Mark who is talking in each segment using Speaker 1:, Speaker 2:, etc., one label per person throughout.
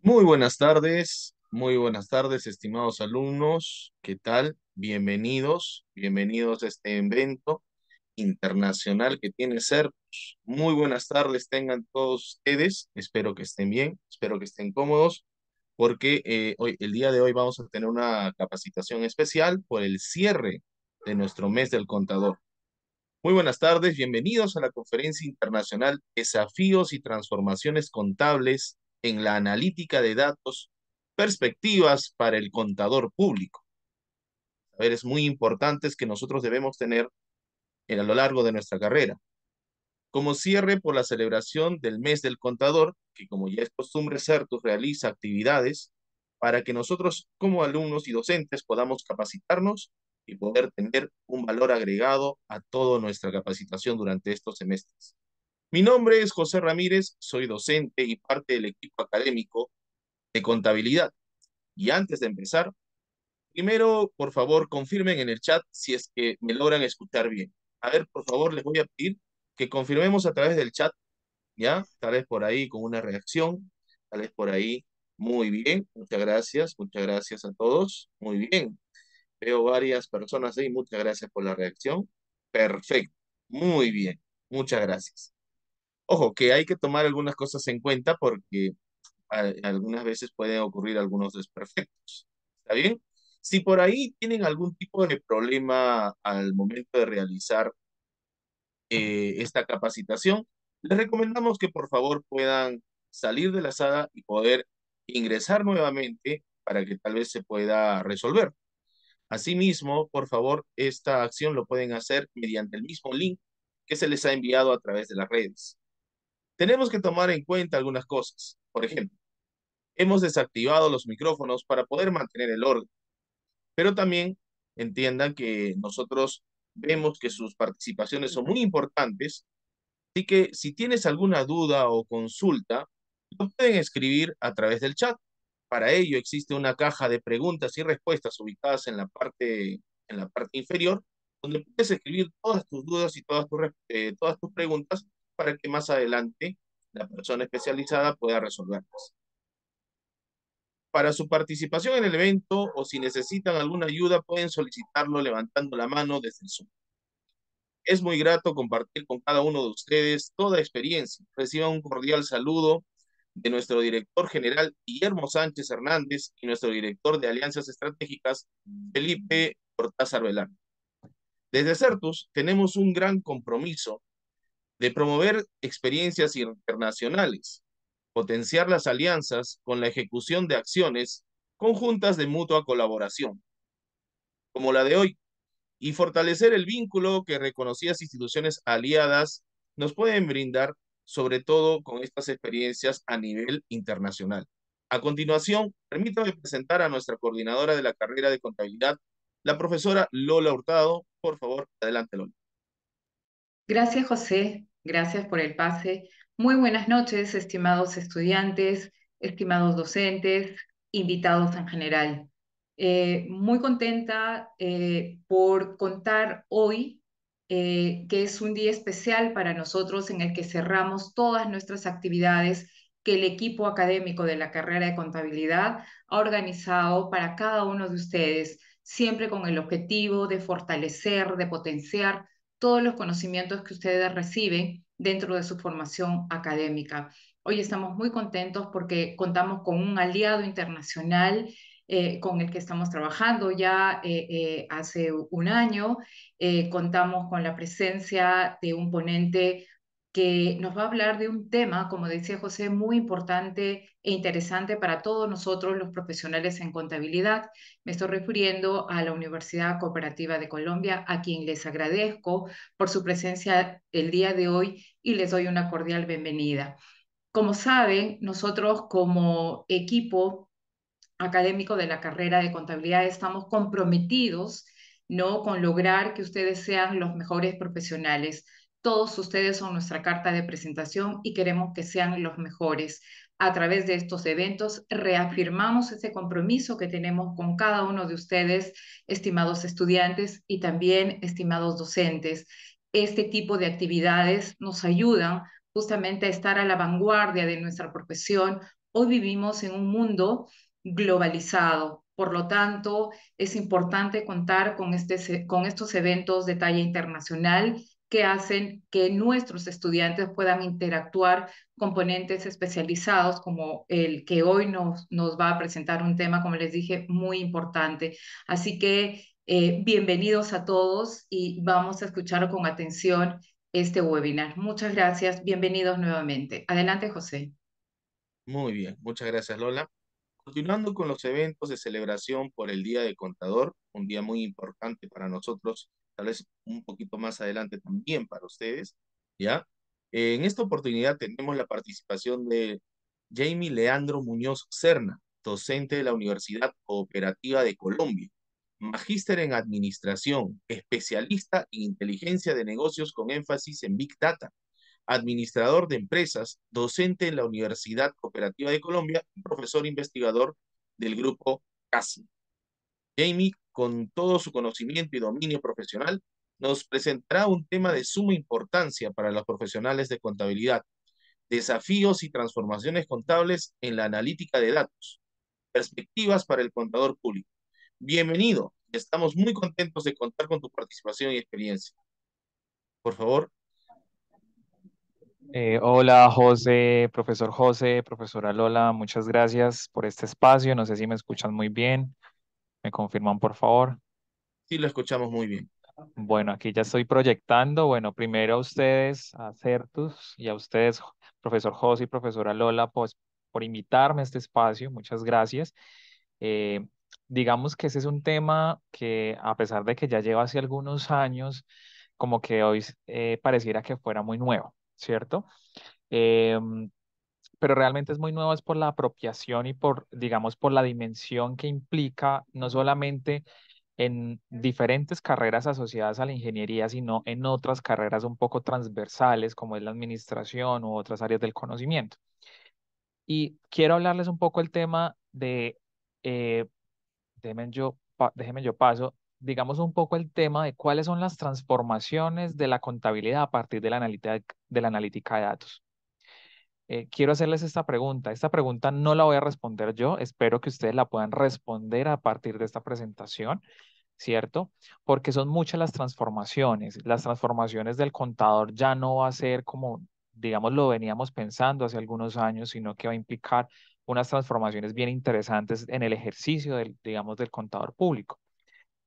Speaker 1: Muy buenas tardes, estimados alumnos. ¿Qué tal? Bienvenidos, bienvenidos a este evento internacional que tiene CERTUS. Muy buenas tardes tengan todos ustedes. Espero que estén bien, espero que estén cómodos, porque el día de hoy vamos a tener una capacitación especial por el cierre de nuestro mes del contador. Muy buenas tardes, bienvenidos a la conferencia internacional Desafíos y Transformaciones Contables en la Analítica de Datos, Perspectivas para el Contador Público. Saberes muy importantes que nosotros debemos tener a lo largo de nuestra carrera. Como cierre por la celebración del mes del contador, que como ya es costumbre, CERTUS realiza actividades para que nosotros como alumnos y docentes podamos capacitarnos y poder tener un valor agregado a toda nuestra capacitación durante estos semestres. Mi nombre es José Ramírez, soy docente y parte del equipo académico de contabilidad. Y antes de empezar, primero, por favor, confirmen en el chat si es que me logran escuchar bien. A ver, por favor, les voy a pedir que confirmemos a través del chat, ¿ya? Tal vez por ahí con una reacción, tal vez por ahí. Muy bien, muchas gracias a todos. Muy bien, veo varias personas ahí, muchas gracias por la reacción. Perfecto, muy bien, muchas gracias. Ojo, que hay que tomar algunas cosas en cuenta porque algunas veces pueden ocurrir algunos desperfectos. ¿Está bien? Si por ahí tienen algún tipo de problema al momento de realizar esta capacitación, les recomendamos que por favor puedan salir de la sala y poder ingresar nuevamente para que tal vez se pueda resolver. Asimismo, por favor, esta acción lo pueden hacer mediante el mismo link que se les ha enviado a través de las redes. Tenemos que tomar en cuenta algunas cosas. Por ejemplo, hemos desactivado los micrófonos para poder mantener el orden, pero también entiendan que nosotros vemos que sus participaciones son muy importantes. Así que si tienes alguna duda o consulta, lo pueden escribir a través del chat. Para ello existe una caja de preguntas y respuestas ubicadas en la parte inferior, donde puedes escribir todas tus dudas y todas tus preguntas para que más adelante la persona especializada pueda resolverlas. Para su participación en el evento o si necesitan alguna ayuda, pueden solicitarlo levantando la mano desde el Zoom. Es muy grato compartir con cada uno de ustedes toda experiencia. Reciban un cordial saludo de nuestro director general Guillermo Sánchez Hernández y nuestro director de Alianzas Estratégicas Felipe Cortázar Velán. Desde CERTUS tenemos un gran compromiso de promover experiencias internacionales, potenciar las alianzas con la ejecución de acciones conjuntas de mutua colaboración, como la de hoy, y fortalecer el vínculo que reconocidas instituciones aliadas nos pueden brindar, sobre todo con estas experiencias a nivel internacional. A continuación, permítame presentar a nuestra coordinadora de la carrera de contabilidad, la profesora Lola Hurtado. Por favor, adelante, Lola.
Speaker 2: Gracias, José. Gracias por el pase. Muy buenas noches, estimados estudiantes, estimados docentes, invitados en general. Muy contenta por contar hoy que es un día especial para nosotros en el que cerramos todas nuestras actividades que el equipo académico de la carrera de contabilidad ha organizado para cada uno de ustedes, siempre con el objetivo de fortalecer, de potenciar todos los conocimientos que ustedes reciben dentro de su formación académica. Hoy estamos muy contentos porque contamos con un aliado internacional con el que estamos trabajando ya hace un año. Contamos con la presencia de un ponente que nos va a hablar de un tema, como decía José, muy importante e interesante para todos nosotros los profesionales en contabilidad. Me estoy refiriendo a la Universidad Cooperativa de Colombia, a quien les agradezco por su presencia el día de hoy y les doy una cordial bienvenida. Como saben, nosotros como equipo académico de la carrera de contabilidad estamos comprometidos, ¿no?, con lograr que ustedes sean los mejores profesionales. Todos ustedes son nuestra carta de presentación y queremos que sean los mejores. A través de estos eventos reafirmamos ese compromiso que tenemos con cada uno de ustedes, estimados estudiantes y también estimados docentes. Este tipo de actividades nos ayudan justamente a estar a la vanguardia de nuestra profesión. Hoy vivimos en un mundo globalizado. Por lo tanto, es importante contar con estos eventos de talla internacional que hacen que nuestros estudiantes puedan interactuar con ponentes especializados como el que hoy nos va a presentar un tema, como les dije, muy importante. Así que bienvenidos a todos y vamos a escuchar con atención este webinar. Muchas gracias, bienvenidos nuevamente. Adelante, José.
Speaker 1: Muy bien, muchas gracias, Lola. Continuando con los eventos de celebración por el Día del Contador, un día muy importante para nosotros, tal vez un poquito más adelante también para ustedes, ¿ya? En esta oportunidad tenemos la participación de Jamie Leandro Muñoz Serna, docente de la Universidad Cooperativa de Colombia, magíster en Administración, especialista en inteligencia de negocios con énfasis en Big Data, administrador de empresas, docente en la Universidad Cooperativa de Colombia y profesor investigador del grupo CASI. Jamie, con todo su conocimiento y dominio profesional, nos presentará un tema de suma importancia para los profesionales de contabilidad: desafíos y transformaciones contables en la analítica de datos, perspectivas para el contador público. Bienvenido, estamos muy contentos de contar con tu participación y experiencia. Por favor.
Speaker 3: Hola José, profesora Lola, muchas gracias por este espacio. No sé si me escuchan muy bien. ¿Me confirman, por favor?
Speaker 1: Sí, lo escuchamos muy bien.
Speaker 3: Bueno, aquí ya estoy proyectando. Bueno, primero a ustedes, a Certus, y a ustedes, profesor José y profesora Lola, pues por invitarme a este espacio. Muchas gracias. Eh, digamos que ese es un tema que, a pesar de que ya lleva hace algunos años, como que hoy pareciera que fuera muy nuevo, ¿cierto? Em, pero realmente es muy nuevo, es por la apropiación y por, digamos, por la dimensión que implica, no solamente en diferentes carreras asociadas a la ingeniería, sino en otras carreras un poco transversales, como es la administración u otras áreas del conocimiento. Y quiero hablarles un poco el tema de, eh, déjenme yo paso, digamos un poco el tema de cuáles son las transformaciones de la contabilidad a partir de la analítica de datos. Quiero hacerles esta pregunta. Esta pregunta no la voy a responder yo. Espero que ustedes la puedan responder a partir de esta presentación, ¿cierto? Porque son muchas las transformaciones. Las transformaciones del contador ya no va a ser como, digamos, lo veníamos pensando hace algunos años, sino que va a implicar unas transformaciones bien interesantes en el ejercicio del, digamos, del contador público.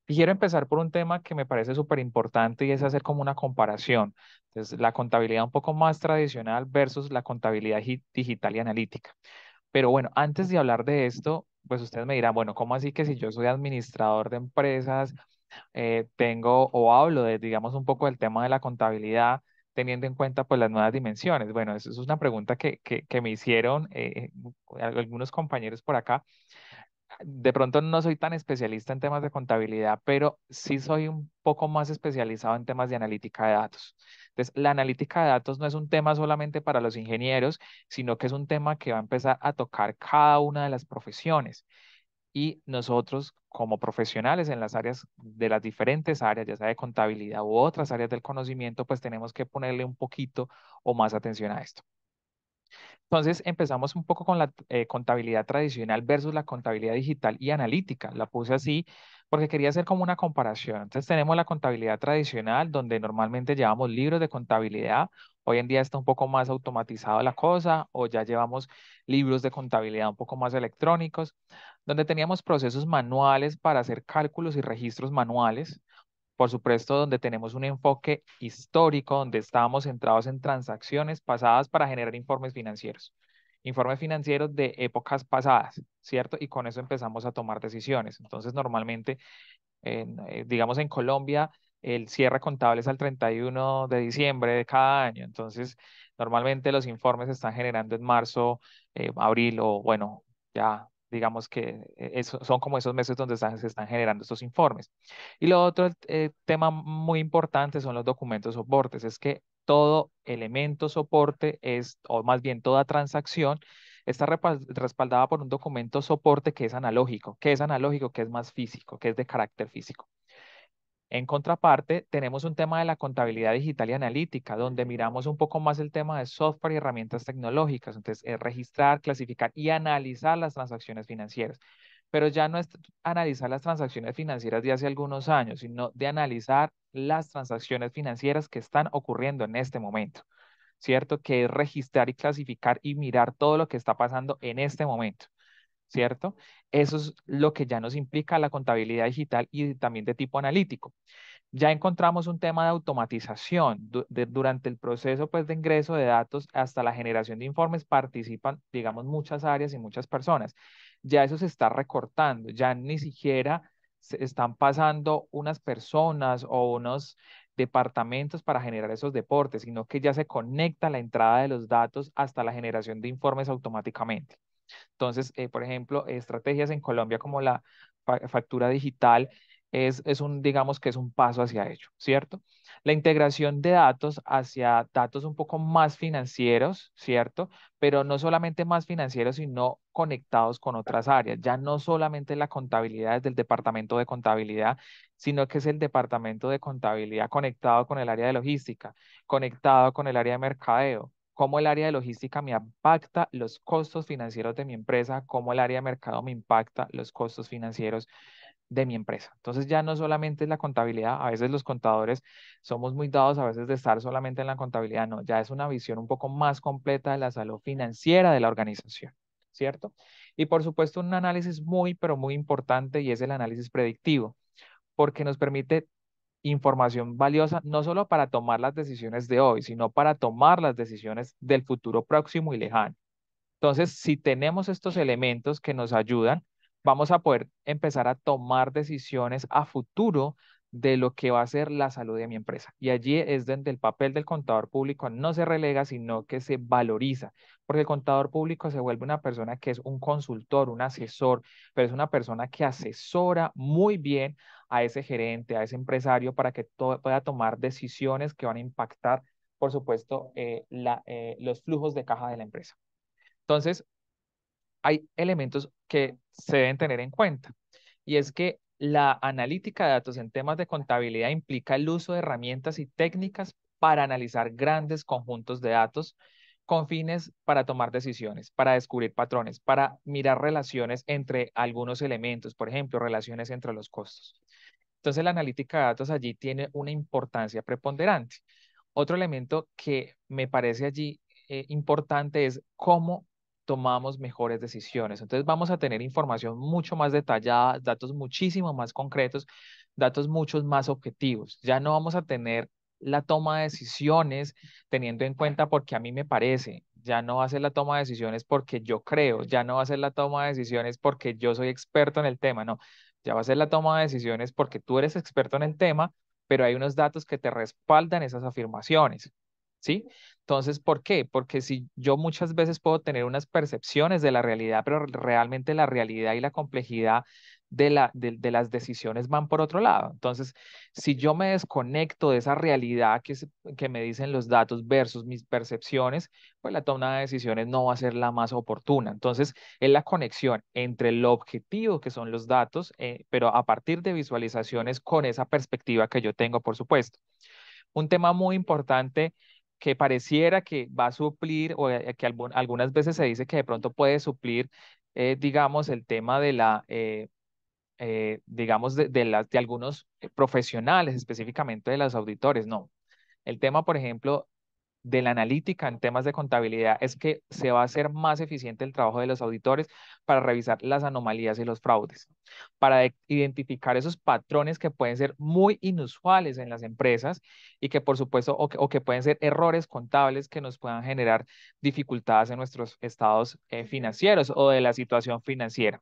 Speaker 3: Y quiero empezar por un tema que me parece súper importante y es hacer como una comparación. Entonces, la contabilidad un poco más tradicional versus la contabilidad digital y analítica. Pero bueno, antes de hablar de esto, pues ustedes me dirán, bueno, ¿cómo así que si yo soy administrador de empresas, tengo o hablo de, digamos, un poco del tema de la contabilidad, teniendo en cuenta pues las nuevas dimensiones? Bueno, eso es una pregunta que me hicieron algunos compañeros por acá. De pronto no soy tan especialista en temas de contabilidad, pero sí soy un poco más especializado en temas de analítica de datos. Entonces, la analítica de datos no es un tema solamente para los ingenieros, sino que es un tema que va a empezar a tocar cada una de las profesiones. Y nosotros, como profesionales en las áreas de las diferentes áreas, ya sea de contabilidad u otras áreas del conocimiento, pues tenemos que ponerle un poquito o más atención a esto. Entonces empezamos un poco con la contabilidad tradicional versus la contabilidad digital y analítica. La puse así porque quería hacer como una comparación. Entonces tenemos la contabilidad tradicional donde normalmente llevamos libros de contabilidad. Hoy en día está un poco más automatizada la cosa o ya llevamos libros de contabilidad un poco más electrónicos. donde teníamos procesos manuales para hacer cálculos y registros manuales. Por supuesto, donde tenemos un enfoque histórico, donde estábamos centrados en transacciones pasadas para generar informes financieros de épocas pasadas, ¿cierto? Y con eso empezamos a tomar decisiones. Entonces, normalmente digamos en Colombia, el cierre contable es al 31 de diciembre de cada año. Entonces, normalmente los informes se están generando en marzo, abril o bueno, ya digamos que son como esos meses donde se están generando estos informes. Y lo otro, tema muy importante son los documentos soportes. Es que todo elemento soporte es, o más bien toda transacción, está respaldada por un documento soporte que es analógico, que es más físico, que es de carácter físico. En contraparte, tenemos un tema de la contabilidad digital y analítica, donde miramos un poco más el tema de software y herramientas tecnológicas. Entonces, es registrar, clasificar y analizar las transacciones financieras. Pero ya no es analizar las transacciones financieras de hace algunos años, sino de analizar las transacciones financieras que están ocurriendo en este momento, ¿cierto? Que es registrar y clasificar y mirar todo lo que está pasando en este momento, ¿cierto? Eso es lo que ya nos implica la contabilidad digital y también de tipo analítico. Ya encontramos un tema de automatización. Durante el proceso pues, de ingreso de datos hasta la generación de informes participan, digamos, muchas áreas y muchas personas. Ya eso se está recortando, ya ni siquiera se están pasando unas personas o unos departamentos para generar esos deportes, sino que ya se conecta la entrada de los datos hasta la generación de informes automáticamente. Entonces, por ejemplo, estrategias en Colombia como la factura digital es un, digamos que es un paso hacia ello, ¿cierto? La integración de datos hacia datos un poco más financieros, ¿cierto? Pero no solamente más financieros, sino conectados con otras áreas. Ya no solamente la contabilidad es del departamento de contabilidad, sino que es el departamento de contabilidad conectado con el área de logística, conectado con el área de mercadeo, cómo el área de logística me impacta los costos financieros de mi empresa, cómo el área de mercado me impacta los costos financieros de mi empresa. Entonces ya no solamente es la contabilidad, a veces los contadores somos muy dados a veces de estar solamente en la contabilidad, no, ya es una visión un poco más completa de la salud financiera de la organización, ¿cierto? Y por supuesto un análisis muy, pero muy importante y es el análisis predictivo, porque nos permite información valiosa no solo para tomar las decisiones de hoy, sino para tomar las decisiones del futuro próximo y lejano. Entonces, si tenemos estos elementos que nos ayudan, vamos a poder empezar a tomar decisiones a futuro de lo que va a ser la salud de mi empresa. Y allí es donde el papel del contador público no se relega, sino que se valoriza, porque el contador público se vuelve una persona que es un consultor, un asesor, pero es una persona que asesora muy bien a ese gerente, a ese empresario, para que pueda tomar decisiones que van a impactar, por supuesto, los flujos de caja de la empresa. Entonces, hay elementos que se deben tener en cuenta. Y es que la analítica de datos en temas de contabilidad implica el uso de herramientas y técnicas para analizar grandes conjuntos de datos con fines para tomar decisiones, para descubrir patrones, para mirar relaciones entre algunos elementos, por ejemplo, relaciones entre los costos. Entonces, la analítica de datos allí tiene una importancia preponderante. Otro elemento que me parece allí importante es cómo tomamos mejores decisiones. Entonces vamos a tener información mucho más detallada, datos muchísimo más concretos, datos muchos más objetivos. Ya no vamos a tener la toma de decisiones teniendo en cuenta porque a mí me parece, ya no va a ser la toma de decisiones porque yo creo, ya no va a ser la toma de decisiones porque yo soy experto en el tema, no, ya va a ser la toma de decisiones porque tú eres experto en el tema, pero hay unos datos que te respaldan esas afirmaciones. ¿Sí? Entonces, ¿por qué? Porque si yo muchas veces puedo tener unas percepciones de la realidad, pero realmente la realidad y la complejidad de las decisiones van por otro lado. Entonces, si yo me desconecto de esa realidad que me dicen los datos versus mis percepciones, pues la toma de decisiones no va a ser la más oportuna. Entonces, es la conexión entre lo objetivo que son los datos, pero a partir de visualizaciones con esa perspectiva que yo tengo, por supuesto. Un tema muy importante que pareciera que va a suplir o que algunas veces se dice que de pronto puede suplir, digamos, el tema de digamos, de algunos profesionales, específicamente de los auditores. No. El tema, por ejemplo, de la analítica en temas de contabilidad es que se va a hacer más eficiente el trabajo de los auditores para revisar las anomalías y los fraudes, para identificar esos patrones que pueden ser muy inusuales en las empresas y que por supuesto, o que pueden ser errores contables que nos puedan generar dificultades en nuestros estados financieros o de la situación financiera.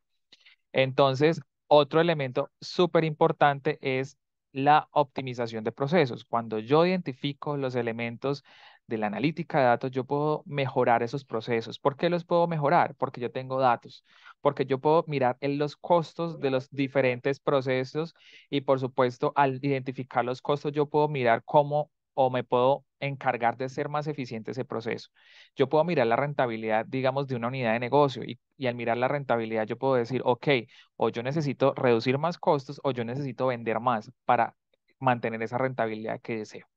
Speaker 3: Entonces, otro elemento súper importante es la optimización de procesos. Cuando yo identifico los elementos de la analítica de datos, yo puedo mejorar esos procesos. ¿Por qué los puedo mejorar? Porque yo tengo datos, porque yo puedo mirar en los costos de los diferentes procesos y por supuesto, al identificar los costos, yo puedo mirar cómo o me puedo encargar de ser más eficiente ese proceso. Yo puedo mirar la rentabilidad, digamos, de una unidad de negocio y al mirar la rentabilidad yo puedo decir, ok, o yo necesito reducir más costos o yo necesito vender más para mantener esa rentabilidad que deseo.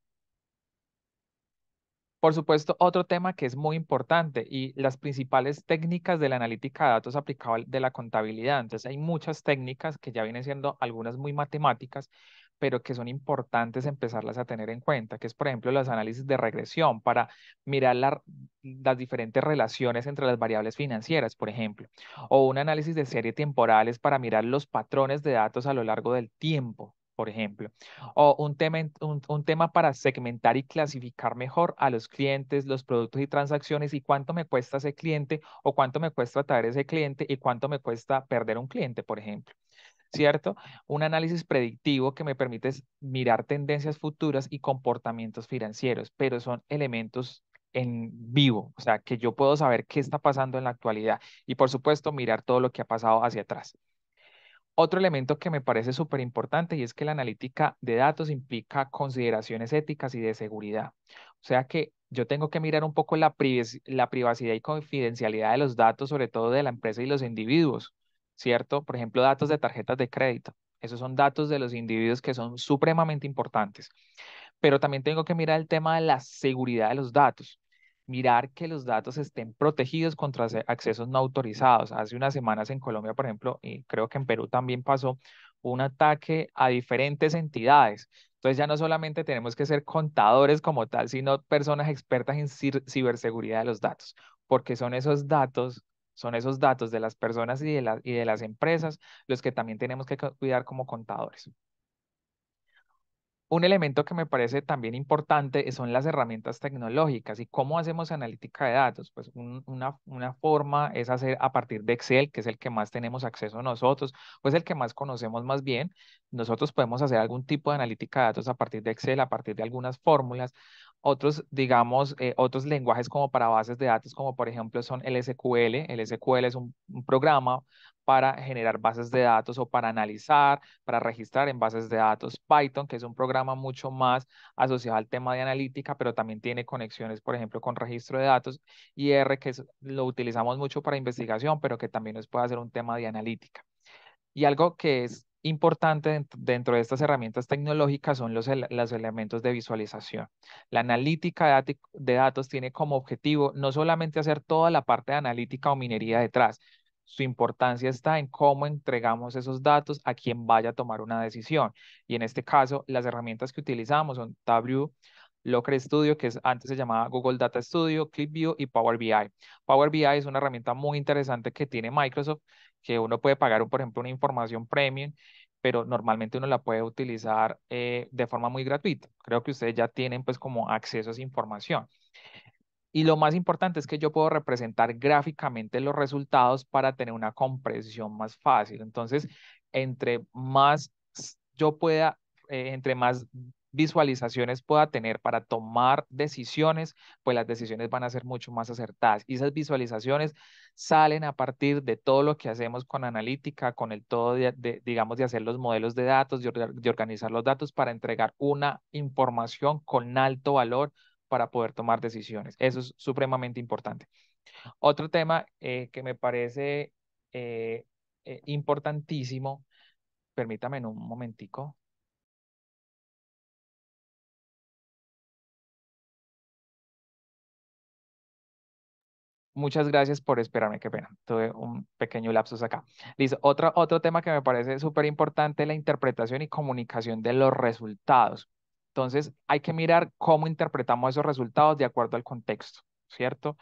Speaker 3: Por supuesto, otro tema que es muy importante y las principales técnicas de la analítica de datos aplicada de la contabilidad. Entonces, hay muchas técnicas que ya vienen siendo algunas muy matemáticas, pero que son importantes empezarlas a tener en cuenta, que es, por ejemplo, los análisis de regresión para mirar las diferentes relaciones entre las variables financieras, por ejemplo, o un análisis de serie temporales para mirar los patrones de datos a lo largo del tiempo, por ejemplo. O un tema para segmentar y clasificar mejor a los clientes, los productos y transacciones y cuánto me cuesta ese cliente o cuánto me cuesta atraer ese cliente y cuánto me cuesta perder un cliente, por ejemplo. ¿Cierto? Un análisis predictivo que me permite mirar tendencias futuras y comportamientos financieros, pero son elementos en vivo, o sea, que yo puedo saber qué está pasando en la actualidad y por supuesto mirar todo lo que ha pasado hacia atrás. Otro elemento que me parece súper importante y es que la analítica de datos implica consideraciones éticas y de seguridad. O sea que yo tengo que mirar un poco la privacidad y confidencialidad de los datos, sobre todo de la empresa y los individuos, ¿cierto? Por ejemplo, datos de tarjetas de crédito. Esos son datos de los individuos que son supremamente importantes. Pero también tengo que mirar el tema de la seguridad de los datos. Mirar que los datos estén protegidos contra accesos no autorizados. Hace unas semanas en Colombia, por ejemplo, y creo que en Perú también pasó un ataque a diferentes entidades. Entonces ya no solamente tenemos que ser contadores como tal, sino personas expertas en ciberseguridad de los datos, porque son esos datos de las personas y de las empresas los que también tenemos que cuidar como contadores. Un elemento que me parece también importante son las herramientas tecnológicas y cómo hacemos analítica de datos. Pues una forma es hacer a partir de Excel, que es el que más tenemos acceso nosotros, pues el que más conocemos más bien. Nosotros podemos hacer algún tipo de analítica de datos a partir de Excel, a partir de algunas fórmulas. Otros, digamos, otros lenguajes como para bases de datos, como por ejemplo son el SQL. El SQL es un programa para generar bases de datos o para analizar, para registrar en bases de datos. Python, que es un programa mucho más asociado al tema de analítica, pero también tiene conexiones, por ejemplo, con registro de datos. Y R, lo utilizamos mucho para investigación, pero que también nos puede hacer un tema de analítica. Y algo que es importante dentro de estas herramientas tecnológicas son los elementos de visualización. La analítica de datos tiene como objetivo no solamente hacer toda la parte de analítica o minería detrás, su importancia está en cómo entregamos esos datos a quien vaya a tomar una decisión. Y en este caso, las herramientas que utilizamos son Tableau, Looker Studio, que antes se llamaba Google Data Studio, ClipView y Power BI. Power BI es una herramienta muy interesante que tiene Microsoft, que uno puede pagar, por ejemplo, una información premium, pero normalmente uno la puede utilizar de forma muy gratuita. Creo que ustedes ya tienen pues como acceso a esa información. Y lo más importante es que yo puedo representar gráficamente los resultados para tener una comprensión más fácil. Entonces, entre más yo pueda, entre más visualizaciones pueda tener para tomar decisiones, pues las decisiones van a ser mucho más acertadas. Y esas visualizaciones salen a partir de todo lo que hacemos con analítica, con el todo digamos, de hacer los modelos de datos, de organizar los datos para entregar una información con alto valor para poder tomar decisiones. Eso es supremamente importante. Otro tema que me parece importantísimo, permítame en un momentico. Muchas gracias por esperarme, qué pena. Tuve un pequeño lapsus acá. Listo. Otro tema que me parece súper importante, la interpretación y comunicación de los resultados. Entonces, hay que mirar cómo interpretamos esos resultados de acuerdo al contexto, ¿cierto?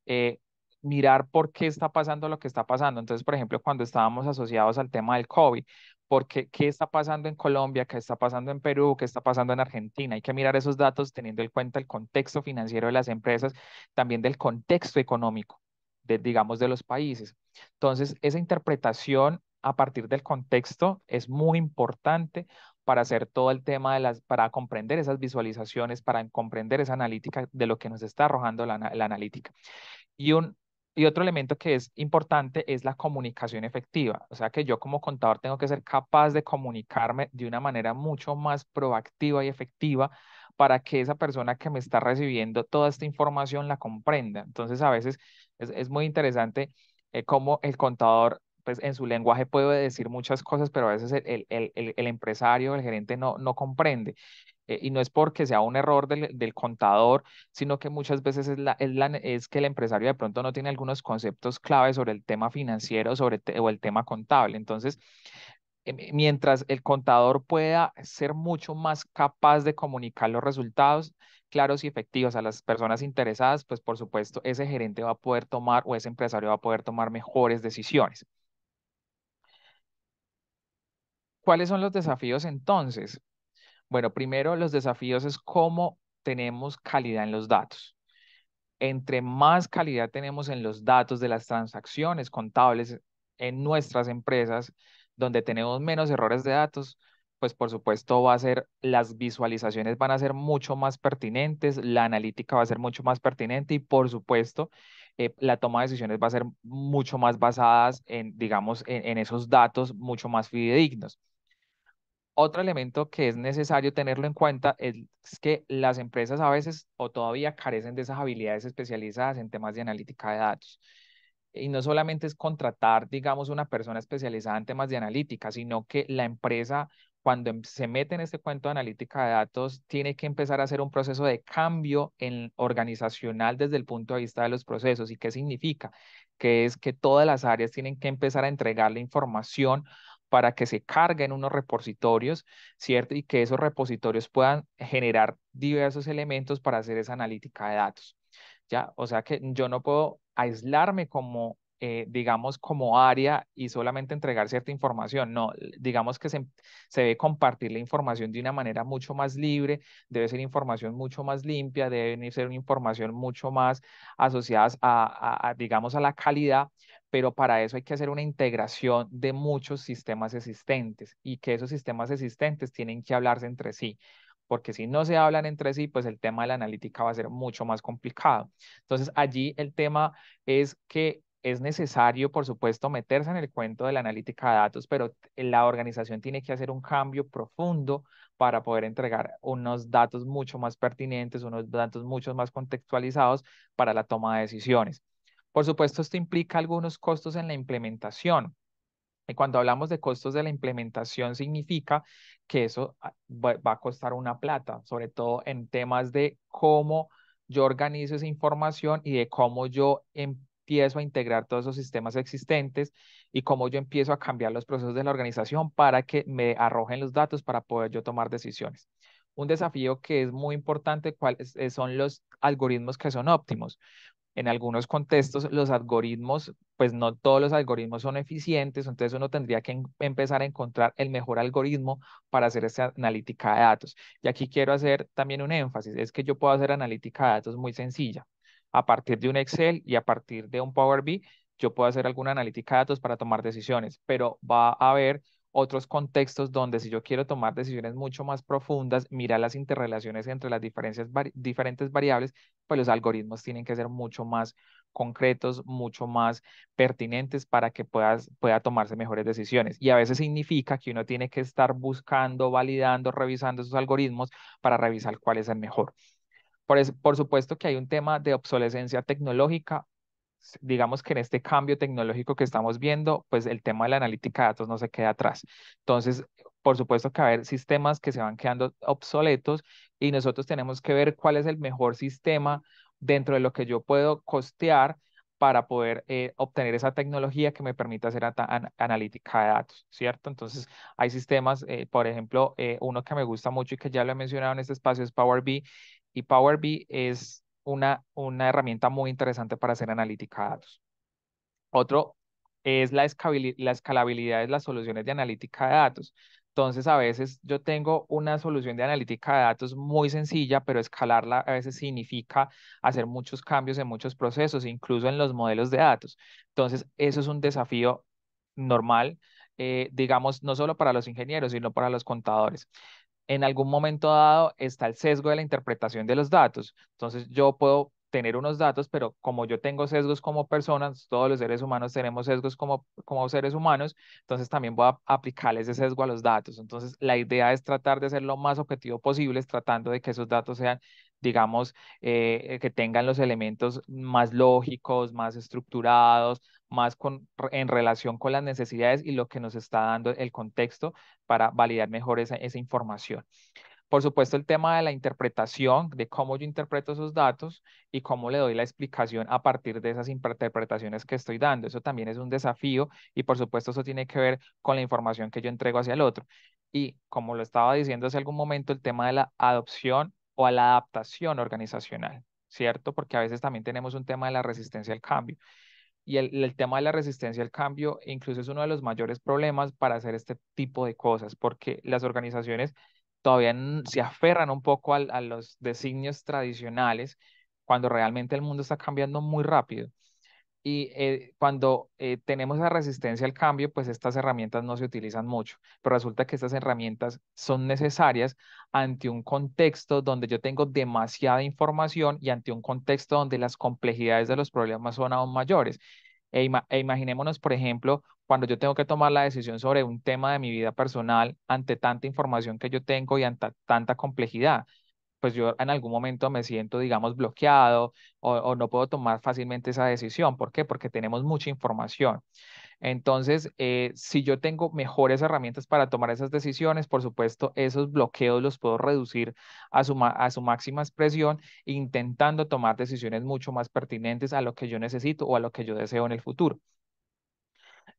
Speaker 3: Eh, Mirar por qué está pasando lo que está pasando. Entonces, por ejemplo, cuando estábamos asociados al tema del COVID, qué está pasando en Colombia, qué está pasando en Perú, qué está pasando en Argentina. Hay que mirar esos datos teniendo en cuenta el contexto financiero de las empresas, también del contexto económico, digamos, de los países. Entonces, esa interpretación a partir del contexto es muy importante para hacer todo el tema para comprender esas visualizaciones, para comprender esa analítica de lo que nos está arrojando la analítica. Y, un, y otro elemento que es importante es la comunicación efectiva. O sea que yo como contador tengo que ser capaz de comunicarme de una manera mucho más proactiva y efectiva para que esa persona que me está recibiendo toda esta información la comprenda. Entonces, a veces es muy interesante cómo el contador, pues en su lenguaje puede decir muchas cosas, pero a veces el empresario, el gerente no comprende. Y no es porque sea un error del contador, sino que muchas veces es que el empresario de pronto no tiene algunos conceptos clave sobre el tema financiero o el tema contable. Entonces, mientras el contador pueda ser mucho más capaz de comunicar los resultados claros y efectivos a las personas interesadas, pues por supuesto ese gerente va a poder tomar o ese empresario va a poder tomar mejores decisiones. ¿Cuáles son los desafíos entonces? Bueno, primero los desafíos es cómo tenemos calidad en los datos. Entre más calidad tenemos en los datos de las transacciones contables en nuestras empresas, donde tenemos menos errores de datos, pues por supuesto las visualizaciones van a ser mucho más pertinentes, la analítica va a ser mucho más pertinente y por supuesto la toma de decisiones va a ser mucho más basadas en, digamos, en esos datos mucho más fidedignos. Otro elemento que es necesario tenerlo en cuenta es que las empresas a veces o todavía carecen de esas habilidades especializadas en temas de analítica de datos. Y no solamente es contratar, digamos, una persona especializada en temas de analítica, sino que la empresa, cuando se mete en este cuento de analítica de datos, tiene que empezar a hacer un proceso de cambio organizacional desde el punto de vista de los procesos. ¿Y qué significa? Que es que todas las áreas tienen que empezar a entregar la información para que se carguen unos repositorios, ¿cierto? Y que esos repositorios puedan generar diversos elementos para hacer esa analítica de datos. ¿Ya? O sea que yo no puedo aislarme como, digamos, como área y solamente entregar cierta información. No, digamos que se debe compartir la información de una manera mucho más libre, debe ser información mucho más limpia, debe ser una información mucho más asociada digamos, a la calidad, pero para eso hay que hacer una integración de muchos sistemas existentes y que esos sistemas existentes tienen que hablarse entre sí porque si no se hablan entre sí, pues el tema de la analítica va a ser mucho más complicado. Entonces, allí el tema es que es necesario, por supuesto, meterse en el cuento de la analítica de datos, pero la organización tiene que hacer un cambio profundo para poder entregar unos datos mucho más pertinentes, unos datos mucho más contextualizados para la toma de decisiones. Por supuesto, esto implica algunos costos en la implementación. Y cuando hablamos de costos de la implementación, significa que eso va a costar una plata, sobre todo en temas de cómo yo organizo esa información y de cómo yo empiezo a integrar todos esos sistemas existentes y cómo yo empiezo a cambiar los procesos de la organización para que me arrojen los datos para poder yo tomar decisiones. Un desafío que es muy importante, ¿cuáles son los algoritmos que son óptimos? En algunos contextos los algoritmos, pues no todos los algoritmos son eficientes, entonces uno tendría que empezar a encontrar el mejor algoritmo para hacer esa analítica de datos. Y aquí quiero hacer también un énfasis, es que yo puedo hacer analítica de datos muy sencilla. A partir de un Excel y a partir de un Power BI, yo puedo hacer alguna analítica de datos para tomar decisiones, pero va a haber otros contextos donde si yo quiero tomar decisiones mucho más profundas, mira las interrelaciones entre las diferentes variables, pues los algoritmos tienen que ser mucho más concretos, mucho más pertinentes para que pueda tomarse mejores decisiones. Y a veces significa que uno tiene que estar buscando, validando, revisando esos algoritmos para revisar cuál es el mejor. Por supuesto que hay un tema de obsolescencia tecnológica. Digamos que en este cambio tecnológico que estamos viendo, pues el tema de la analítica de datos no se queda atrás. Entonces, por supuesto que va a haber sistemas que se van quedando obsoletos y nosotros tenemos que ver cuál es el mejor sistema dentro de lo que yo puedo costear para poder obtener esa tecnología que me permita hacer analítica de datos, ¿cierto? Entonces, hay sistemas, por ejemplo, uno que me gusta mucho y que ya lo he mencionado en este espacio es Power BI, y Power BI es una herramienta muy interesante para hacer analítica de datos. Otro es la escalabilidad de las soluciones de analítica de datos. Entonces, a veces yo tengo una solución de analítica de datos muy sencilla, pero escalarla a veces significa hacer muchos cambios en muchos procesos, incluso en los modelos de datos. Entonces, eso es un desafío normal, digamos, no solo para los ingenieros, sino para los contadores. En algún momento dado está el sesgo de la interpretación de los datos. Entonces, yo puedo tener unos datos, pero como yo tengo sesgos como personas, todos los seres humanos tenemos sesgos como seres humanos, entonces también voy a aplicarle ese sesgo a los datos. Entonces, la idea es tratar de ser lo más objetivo posible, tratando de que esos datos sean, digamos, que tengan los elementos más lógicos, más estructurados, en relación con las necesidades y lo que nos está dando el contexto para validar mejor esa información. Por supuesto, el tema de la interpretación, de cómo yo interpreto esos datos y cómo le doy la explicación a partir de esas interpretaciones que estoy dando. Eso también es un desafío y por supuesto eso tiene que ver con la información que yo entrego hacia el otro. Y como lo estaba diciendo hace algún momento, el tema de la adopción o a la adaptación organizacional, ¿cierto? Porque a veces también tenemos un tema de la resistencia al cambio. Y el tema de la resistencia al cambio incluso es uno de los mayores problemas para hacer este tipo de cosas, porque las organizaciones todavía se aferran un poco a los designios tradicionales cuando realmente el mundo está cambiando muy rápido. Y cuando tenemos esa resistencia al cambio, pues estas herramientas no se utilizan mucho, pero resulta que estas herramientas son necesarias ante un contexto donde yo tengo demasiada información y ante un contexto donde las complejidades de los problemas son aún mayores. Imaginémonos, por ejemplo, cuando yo tengo que tomar la decisión sobre un tema de mi vida personal ante tanta información que yo tengo y ante tanta complejidad, pues yo en algún momento me siento, digamos, bloqueado o no puedo tomar fácilmente esa decisión. ¿Por qué? Porque tenemos mucha información. Entonces, si yo tengo mejores herramientas para tomar esas decisiones, por supuesto, esos bloqueos los puedo reducir a su máxima expresión, intentando tomar decisiones mucho más pertinentes a lo que yo necesito o a lo que yo deseo en el futuro.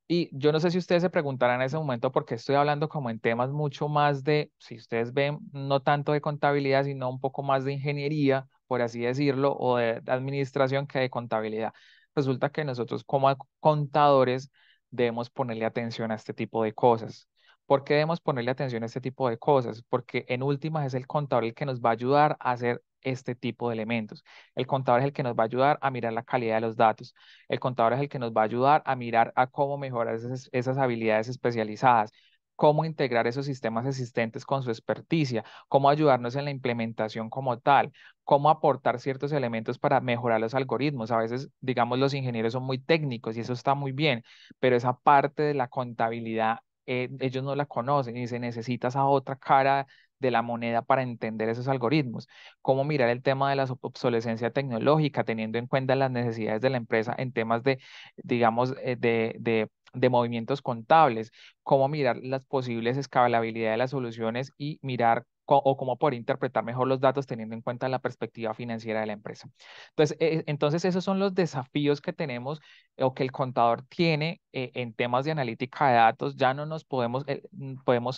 Speaker 3: Y yo no sé si ustedes se preguntarán en ese momento por qué estoy hablando como en temas mucho más de, si ustedes ven, no tanto de contabilidad, sino un poco más de ingeniería, por así decirlo, o de administración que de contabilidad. Resulta que nosotros como contadores debemos ponerle atención a este tipo de cosas. ¿Por qué debemos ponerle atención a este tipo de cosas? Porque en últimas es el contador el que nos va a ayudar a hacer este tipo de elementos. El contador es el que nos va a ayudar a mirar la calidad de los datos. El contador es el que nos va a ayudar a mirar a cómo mejorar esas habilidades especializadas, cómo integrar esos sistemas existentes con su experticia, cómo ayudarnos en la implementación como tal, cómo aportar ciertos elementos para mejorar los algoritmos. A veces, digamos, los ingenieros son muy técnicos y eso está muy bien, pero esa parte de la contabilidad, ellos no la conocen y se necesita esa otra cara de la moneda para entender esos algoritmos. Cómo mirar el tema de la obsolescencia tecnológica, teniendo en cuenta las necesidades de la empresa en temas de, digamos, de movimientos contables, cómo mirar las posibles escalabilidad de las soluciones y mirar o cómo poder interpretar mejor los datos teniendo en cuenta la perspectiva financiera de la empresa. Entonces esos son los desafíos que tenemos o que el contador tiene en temas de analítica de datos. Ya no nos podemos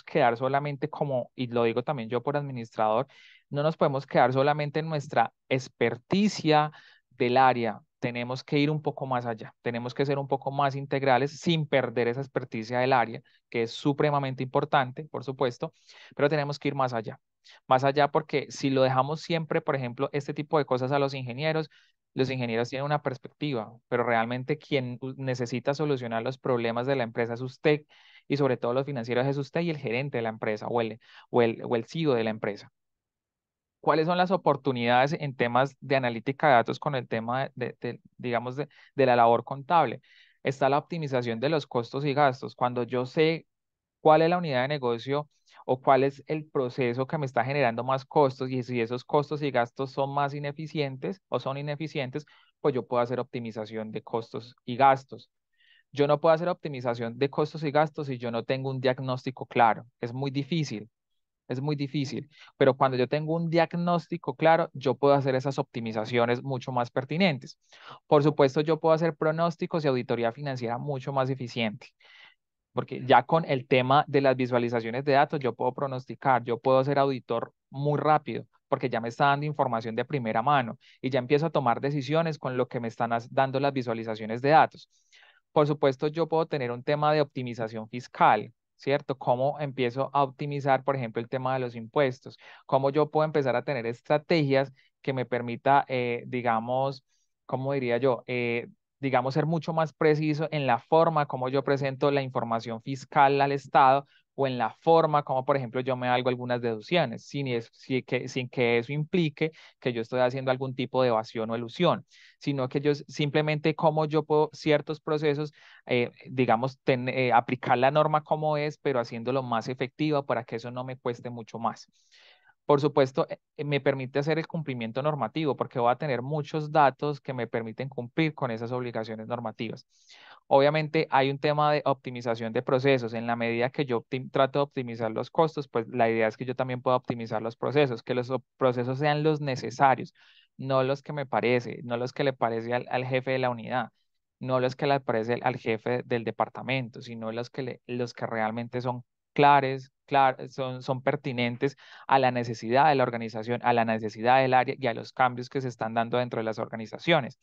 Speaker 3: quedar solamente como, y lo digo también yo por administrador, no nos podemos quedar solamente en nuestra experticia del área. Tenemos que ir un poco más allá. Tenemos que ser un poco más integrales sin perder esa experticia del área, que es supremamente importante, por supuesto, pero tenemos que ir más allá. Más allá porque si lo dejamos siempre, por ejemplo, este tipo de cosas a los ingenieros tienen una perspectiva, pero realmente quien necesita solucionar los problemas de la empresa es usted y sobre todo los financieros es usted y el gerente de la empresa o el CEO de la empresa. ¿Cuáles son las oportunidades en temas de analítica de datos con el tema digamos, de la labor contable? Está la optimización de los costos y gastos. Cuando yo sé cuál es la unidad de negocio o cuál es el proceso que me está generando más costos y si esos costos y gastos son más ineficientes o son ineficientes, pues yo puedo hacer optimización de costos y gastos. Yo no puedo hacer optimización de costos y gastos si yo no tengo un diagnóstico claro. Es muy difícil. Es muy difícil, pero cuando yo tengo un diagnóstico claro, yo puedo hacer esas optimizaciones mucho más pertinentes. Por supuesto, yo puedo hacer pronósticos y auditoría financiera mucho más eficiente, porque ya con el tema de las visualizaciones de datos, yo puedo pronosticar, yo puedo ser auditor muy rápido, porque ya me está dando información de primera mano y ya empiezo a tomar decisiones con lo que me están dando las visualizaciones de datos. Por supuesto, yo puedo tener un tema de optimización fiscal, ¿cierto? ¿Cómo empiezo a optimizar, por ejemplo, el tema de los impuestos? ¿Cómo yo puedo empezar a tener estrategias que me permita, digamos, ¿cómo diría yo? Digamos, ser mucho más preciso en la forma como yo presento la información fiscal al Estado o en la forma como, por ejemplo, yo me hago algunas deducciones, sin que eso implique que yo estoy haciendo algún tipo de evasión o elusión, sino que yo simplemente como yo puedo ciertos procesos, digamos, aplicar la norma como es, pero haciéndolo más efectiva para que eso no me cueste mucho más. Por supuesto, me permite hacer el cumplimiento normativo porque voy a tener muchos datos que me permiten cumplir con esas obligaciones normativas. Obviamente hay un tema de optimización de procesos. En la medida que yo trato de optimizar los costos, pues la idea es que yo también pueda optimizar los procesos, que los procesos sean los necesarios, no los que me parece, no los que le parece al jefe de la unidad, no los que le parece al jefe del departamento, sino los que realmente son son pertinentes a la necesidad de la organización, a la necesidad del área y a los cambios que se están dando dentro de las organizaciones.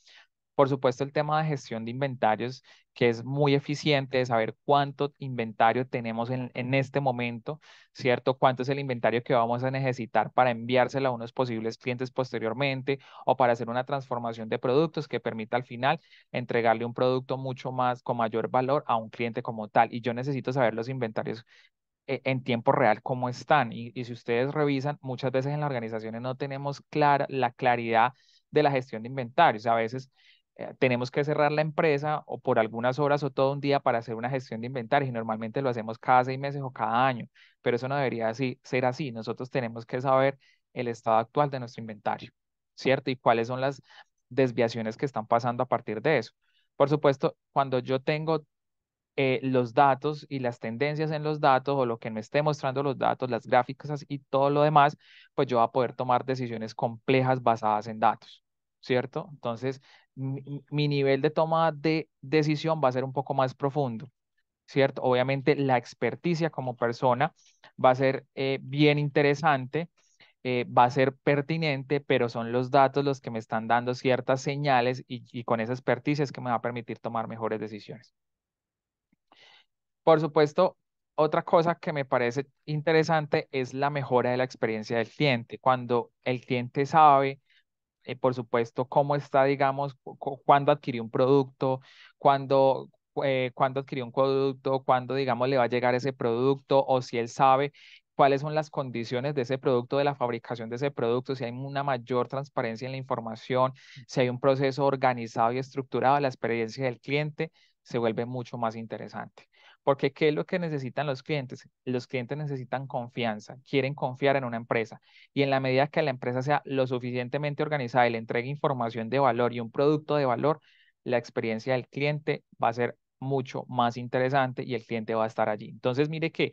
Speaker 3: Por supuesto, el tema de gestión de inventarios, que es muy eficiente de saber cuánto inventario tenemos en este momento, ¿cierto? Cuánto es el inventario que vamos a necesitar para enviárselo a unos posibles clientes posteriormente o para hacer una transformación de productos que permita al final entregarle un producto mucho más con mayor valor a un cliente como tal. Y yo necesito saber los inventarios en tiempo real cómo están. Y si ustedes revisan, muchas veces en las organizaciones no tenemos la claridad de la gestión de inventarios. A veces tenemos que cerrar la empresa o por algunas horas o todo un día para hacer una gestión de inventarios y normalmente lo hacemos cada 6 meses o cada año, pero eso no debería ser así. Nosotros tenemos que saber el estado actual de nuestro inventario, ¿cierto? Y cuáles son las desviaciones que están pasando a partir de eso. Por supuesto, cuando yo tengo los datos y las tendencias en los datos o lo que me esté mostrando los datos, las gráficas y todo lo demás, pues yo voy a poder tomar decisiones complejas basadas en datos, ¿cierto? Entonces, mi nivel de toma de decisión va a ser un poco más profundo, ¿cierto? Obviamente la experticia como persona va a ser bien interesante. Va a ser pertinente, pero son los datos los que me están dando ciertas señales y con esa experticia es que me va a permitir tomar mejores decisiones. Por supuesto, otra cosa que me parece interesante es la mejora de la experiencia del cliente. Cuando el cliente sabe, por supuesto, cómo está, digamos, cuándo adquirió un producto, cuándo, cuándo adquirió un producto, cuándo, digamos, le va a llegar ese producto, o si él sabe cuáles son las condiciones de ese producto, de la fabricación de ese producto, si hay una mayor transparencia en la información, si hay un proceso organizado y estructurado, la experiencia del cliente se vuelve mucho más interesante. Porque ¿qué es lo que necesitan los clientes? Los clientes necesitan confianza, quieren confiar en una empresa. Y en la medida que la empresa sea lo suficientemente organizada y le entregue información de valor y un producto de valor, la experiencia del cliente va a ser mucho más interesante y el cliente va a estar allí. Entonces, mire que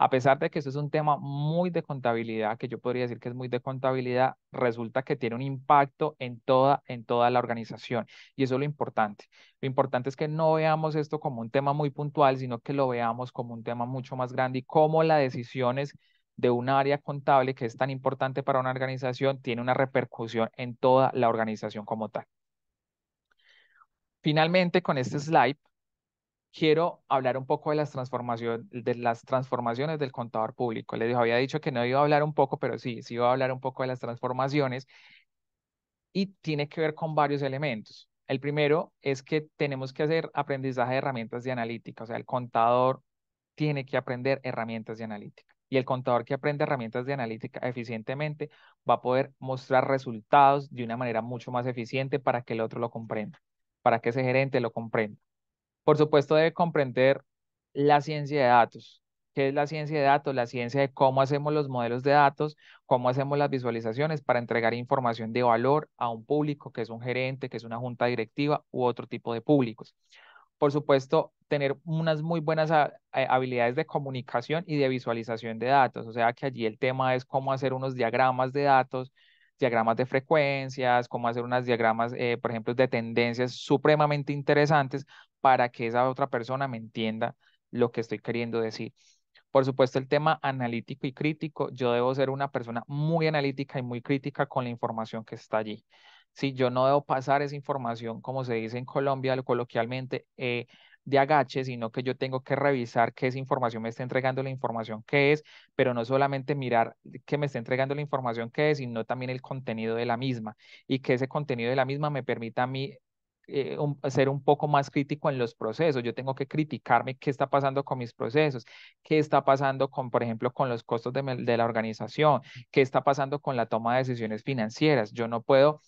Speaker 3: a pesar de que esto es un tema muy de contabilidad, que yo podría decir que es muy de contabilidad, resulta que tiene un impacto en toda la organización. Y eso es lo importante. Lo importante es que no veamos esto como un tema muy puntual, sino que lo veamos como un tema mucho más grande y cómo las decisiones de un área contable que es tan importante para una organización tiene una repercusión en toda la organización como tal. Finalmente, con este slide, quiero hablar un poco de las transformaciones del contador público. Les había dicho que no iba a hablar un poco, pero sí iba a hablar un poco de las transformaciones y tiene que ver con varios elementos. El primero es que tenemos que hacer aprendizaje de herramientas de analítica, o sea, el contador tiene que aprender herramientas de analítica. Y el contador que aprende herramientas de analítica eficientemente va a poder mostrar resultados de una manera mucho más eficiente para que el otro lo comprenda, para que ese gerente lo comprenda. Por supuesto, debe comprender la ciencia de datos. ¿Qué es la ciencia de datos? La ciencia de cómo hacemos los modelos de datos, cómo hacemos las visualizaciones para entregar información de valor a un público, que es un gerente, que es una junta directiva u otro tipo de públicos. Por supuesto, tener unas muy buenas habilidades de comunicación y de visualización de datos. O sea que allí el tema es cómo hacer unos diagramas de datos, diagramas de frecuencias, cómo hacer unos diagramas, por ejemplo, de tendencias supremamente interesantes para que esa otra persona me entienda lo que estoy queriendo decir. Por supuesto, el tema analítico y crítico, yo debo ser una persona muy analítica y muy crítica con la información que está allí. Sí, yo no debo pasar esa información, como se dice en Colombia, coloquialmente, de agache, sino que yo tengo que revisar qué esa información me está entregando la información que es, pero no solamente mirar que me está entregando la información que es, sino también el contenido de la misma y que ese contenido de la misma me permita a mí ser un poco más crítico en los procesos. Yo tengo que criticarme qué está pasando con mis procesos, qué está pasando con, por ejemplo, con los costos de la organización, qué está pasando con la toma de decisiones financieras. Yo no puedo,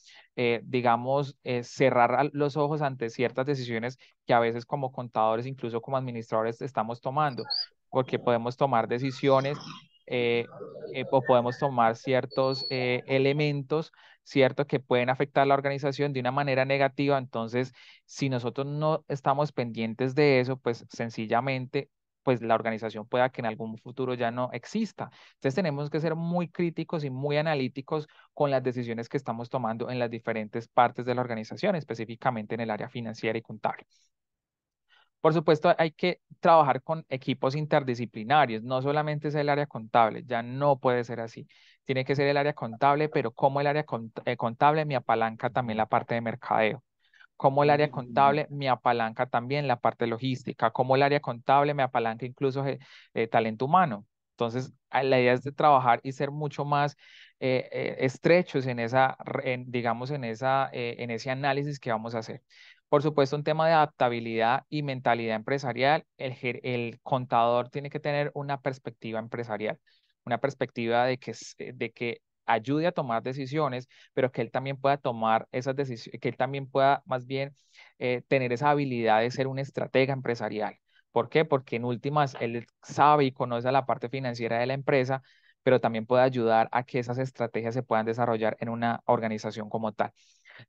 Speaker 3: digamos, cerrar los ojos ante ciertas decisiones que a veces como contadores, incluso como administradores, estamos tomando, porque podemos tomar decisiones. eh, o podemos tomar ciertos elementos, ¿cierto?, que pueden afectar la organización de una manera negativa. Entonces, si nosotros no estamos pendientes de eso, pues sencillamente pues la organización pueda que en algún futuro ya no exista. Entonces tenemos que ser muy críticos y muy analíticos con las decisiones que estamos tomando en las diferentes partes de la organización, específicamente en el área financiera y contable. Por supuesto, hay que trabajar con equipos interdisciplinarios, no solamente es el área contable, ya no puede ser así. Tiene que ser el área contable, pero como el área contable me apalanca también la parte de mercadeo, como el área
Speaker 1: Mm.
Speaker 3: contable me apalanca también la parte logística, como el área contable me apalanca incluso talento humano. Entonces, la idea es de trabajar y ser mucho más estrechos en esa, digamos, en ese análisis que vamos a hacer. Por supuesto, un tema de adaptabilidad y mentalidad empresarial. El contador tiene que tener una perspectiva empresarial, una perspectiva de que ayude a tomar decisiones, pero que él también pueda tomar esas decisiones, que él también pueda más bien tener esa habilidad de ser un estratega empresarial. ¿Por qué? Porque en últimas él sabe y conoce la parte financiera de la empresa, pero también puede ayudar a que esas estrategias se puedan desarrollar en una organización como tal.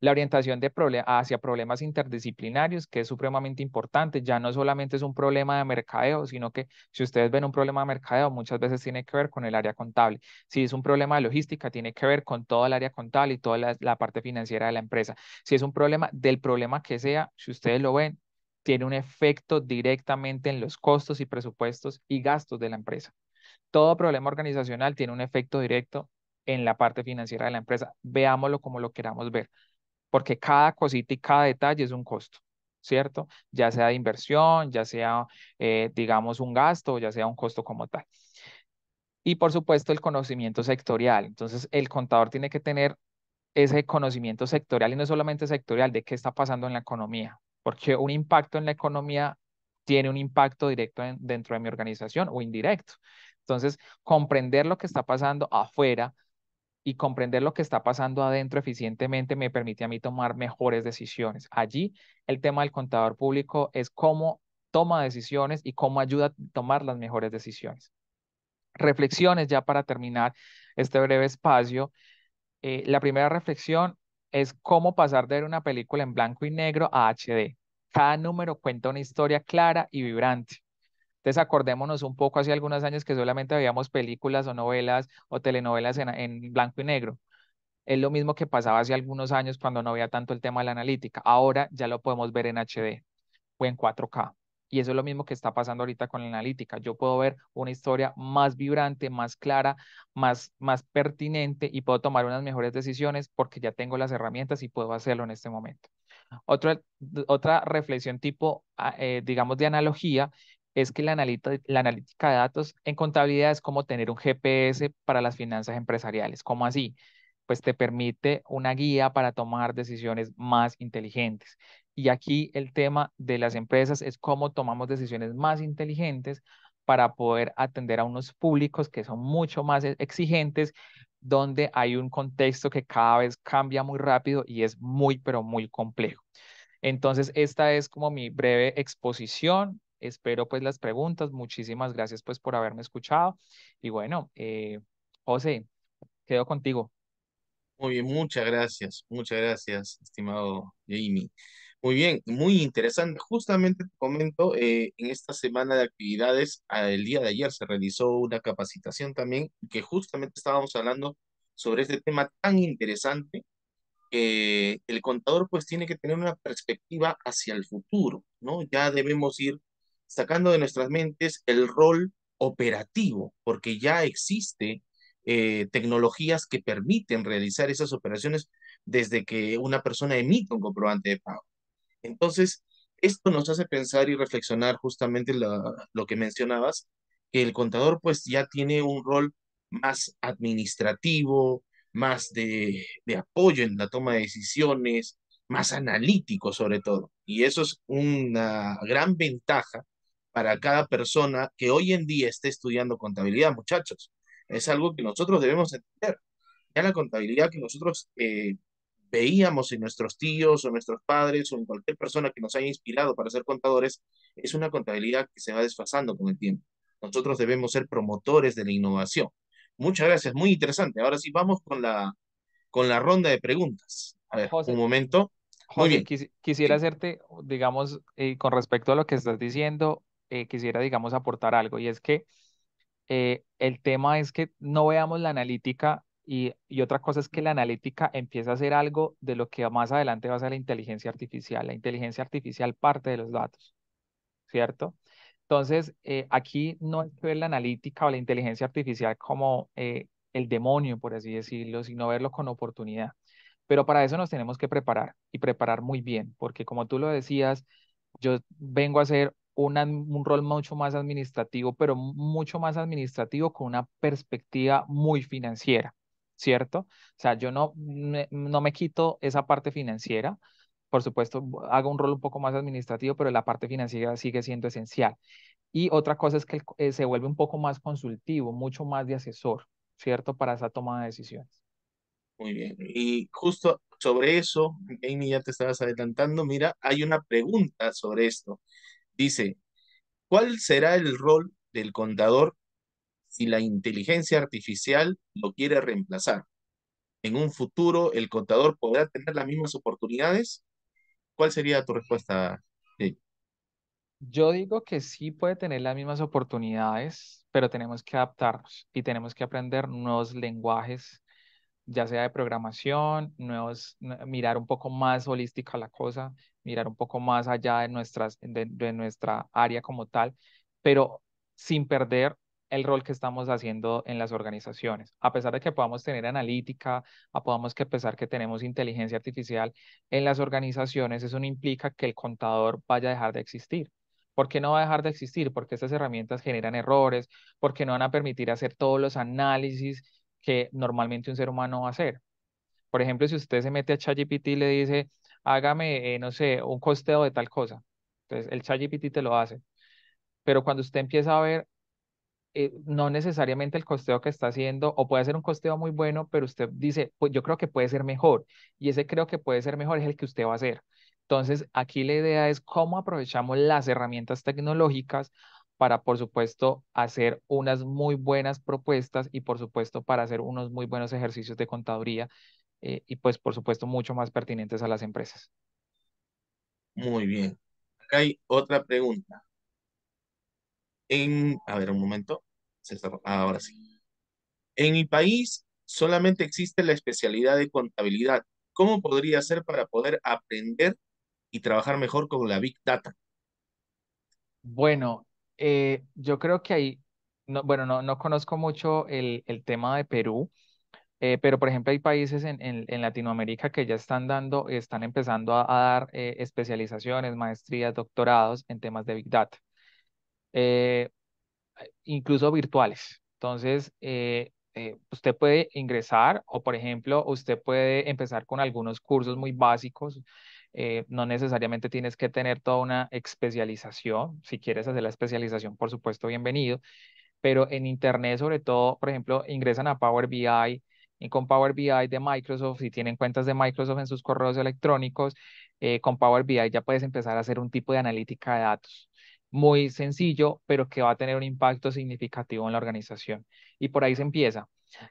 Speaker 3: La orientación hacia problemas interdisciplinarios, que es supremamente importante, ya no solamente es un problema de mercadeo, sino que si ustedes ven un problema de mercadeo, muchas veces tiene que ver con el área contable. Si es un problema de logística, tiene que ver con toda el área contable y toda la parte financiera de la empresa. Si es un problema del problema que sea, si ustedes lo ven, tiene un efecto directamente en los costos y presupuestos y gastos de la empresa. Todo problema organizacional tiene un efecto directo en la parte financiera de la empresa. Veámoslo como lo queramos ver, porque cada cosita y cada detalle es un costo, ¿cierto? Ya sea de inversión, ya sea, digamos, un gasto, ya sea un costo como tal. Y por supuesto, el conocimiento sectorial. Entonces, el contador tiene que tener ese conocimiento sectorial y no solamente sectorial de qué está pasando en la economía, porque un impacto en la economía tiene un impacto directo dentro de mi organización o indirecto. Entonces, comprender lo que está pasando afuera y comprender lo que está pasando adentro eficientemente me permite a mí tomar mejores decisiones. Allí el tema del contador público es cómo toma decisiones y cómo ayuda a tomar las mejores decisiones. Reflexiones ya para terminar este breve espacio. La primera reflexión es cómo pasar de ver una película en blanco y negro a HD. Cada número cuenta una historia clara y vibrante. Entonces acordémonos un poco hace algunos años que solamente veíamos películas o novelas o telenovelas en blanco y negro. Es lo mismo que pasaba hace algunos años cuando no había tanto el tema de la analítica. Ahora ya lo podemos ver en HD o en 4K. Y eso es lo mismo que está pasando ahorita con la analítica. Yo puedo ver una historia más vibrante, más clara, más pertinente y puedo tomar unas mejores decisiones porque ya tengo las herramientas y puedo hacerlo en este momento. Otra reflexión tipo, digamos, de analogía es que la analítica de datos en contabilidad es como tener un GPS para las finanzas empresariales. ¿Cómo así? Pues te permite una guía para tomar decisiones más inteligentes. Y aquí el tema de las empresas es cómo tomamos decisiones más inteligentes para poder atender a unos públicos que son mucho más exigentes, donde hay un contexto que cada vez cambia muy rápido y es muy, pero muy complejo. Entonces, esta es como mi breve exposición. Espero pues las preguntas. Muchísimas gracias pues por haberme escuchado. Y bueno, José, quedo contigo.
Speaker 1: Muy bien, muchas gracias, estimado Jamie. Muy bien, muy interesante. Justamente te comento, en esta semana de actividades, el día de ayer se realizó una capacitación también, que justamente estábamos hablando sobre este tema tan interesante, que el contador pues tiene que tener una perspectiva hacia el futuro, ¿no? Ya debemos ir sacando de nuestras mentes el rol operativo, porque ya existe tecnologías que permiten realizar esas operaciones desde que una persona emite un comprobante de pago. Entonces, esto nos hace pensar y reflexionar justamente lo que mencionabas, que el contador pues ya tiene un rol más administrativo, más de apoyo en la toma de decisiones, más analítico sobre todo. Y eso es una gran ventaja para cada persona que hoy en día esté estudiando contabilidad, muchachos. Es algo que nosotros debemos entender. Ya la contabilidad que nosotros veíamos en nuestros tíos o nuestros padres o en cualquier persona que nos haya inspirado para ser contadores, es una contabilidad que se va desfasando con el tiempo. Nosotros debemos ser promotores de la innovación. Muchas gracias, muy interesante. Ahora sí, vamos con la ronda de preguntas. A ver, un
Speaker 3: José,
Speaker 1: momento. Muy
Speaker 3: José,
Speaker 1: bien.
Speaker 3: quisiera
Speaker 1: Sí,
Speaker 3: hacerte, digamos, con respecto a lo que estás diciendo, quisiera, digamos, aportar algo, y es que el tema es que no veamos la analítica y otra cosa es que la analítica empieza a ser algo de lo que más adelante va a ser la inteligencia artificial. La inteligencia artificial parte de los datos, ¿cierto? Entonces, aquí no es que ver la analítica o la inteligencia artificial como el demonio, por así decirlo, sino verlo con oportunidad. Pero para eso nos tenemos que preparar y preparar muy bien, porque como tú lo decías, yo vengo a hacer un rol mucho más administrativo, pero mucho más administrativo con una perspectiva muy financiera, ¿cierto? O sea, yo no me quito esa parte financiera. Por supuesto, hago un rol un poco más administrativo, pero la parte financiera sigue siendo esencial. Y otra cosa es que se vuelve un poco más consultivo, mucho más de asesor, ¿cierto? Para esa toma de decisiones.
Speaker 1: muy bien. Y justo sobre eso, Amy, ya te estabas adelantando. Mira, hay una pregunta sobre esto. Dice, ¿cuál será el rol del contador si la inteligencia artificial lo quiere reemplazar? ¿En un futuro el contador podrá tener las mismas oportunidades? ¿Cuál sería tu respuesta? Sí,
Speaker 3: Yo digo que sí puede tener las mismas oportunidades, pero tenemos que adaptarnos y tenemos que aprender nuevos lenguajes, ya sea de programación, mirar un poco más holística la cosa, mirar un poco más allá de de nuestra área como tal, pero sin perder el rol que estamos haciendo en las organizaciones. A pesar de que podamos tener analítica, podamos que pesar que tenemos inteligencia artificial en las organizaciones, eso no implica que el contador vaya a dejar de existir. ¿Por qué no va a dejar de existir? Porque estas herramientas generan errores, porque no van a permitir hacer todos los análisis que normalmente un ser humano va a hacer. Por ejemplo, si usted se mete a ChatGPT y le dice, hágame, no sé, un costeo de tal cosa, entonces el ChatGPT te lo hace. Pero cuando usted empieza a ver, no necesariamente el costeo que está haciendo, o puede ser un costeo muy bueno, pero usted dice, pues yo creo que puede ser mejor, y ese creo que puede ser mejor es el que usted va a hacer. Entonces, aquí la idea es cómo aprovechamos las herramientas tecnológicas para, por supuesto, hacer unas muy buenas propuestas y, por supuesto, para hacer unos muy buenos ejercicios de contaduría y, pues, por supuesto, mucho más pertinentes a las empresas.
Speaker 1: muy bien. Acá hay otra pregunta. A ver, un momento. Ahora sí. En mi país solamente existe la especialidad de contabilidad. ¿Cómo podría ser para poder aprender y trabajar mejor con la Big Data?
Speaker 3: Bueno, yo creo que ahí, no, bueno, no conozco mucho el tema de Perú. Pero, por ejemplo, hay países en Latinoamérica que ya están empezando a dar especializaciones, maestrías, doctorados en temas de Big Data, eh, incluso virtuales. Entonces, usted puede ingresar o, por ejemplo, usted puede empezar con algunos cursos muy básicos. No necesariamente tienes que tener toda una especialización. Si quieres hacer la especialización, por supuesto, bienvenido, pero en Internet, sobre todo, por ejemplo, ingresan a Power BI y con Power BI de Microsoft, si tienen cuentas de Microsoft en sus correos electrónicos, con Power BI ya puedes empezar a hacer un tipo de analítica de datos. Muy sencillo, pero que va a tener un impacto significativo en la organización. Y por ahí se empieza.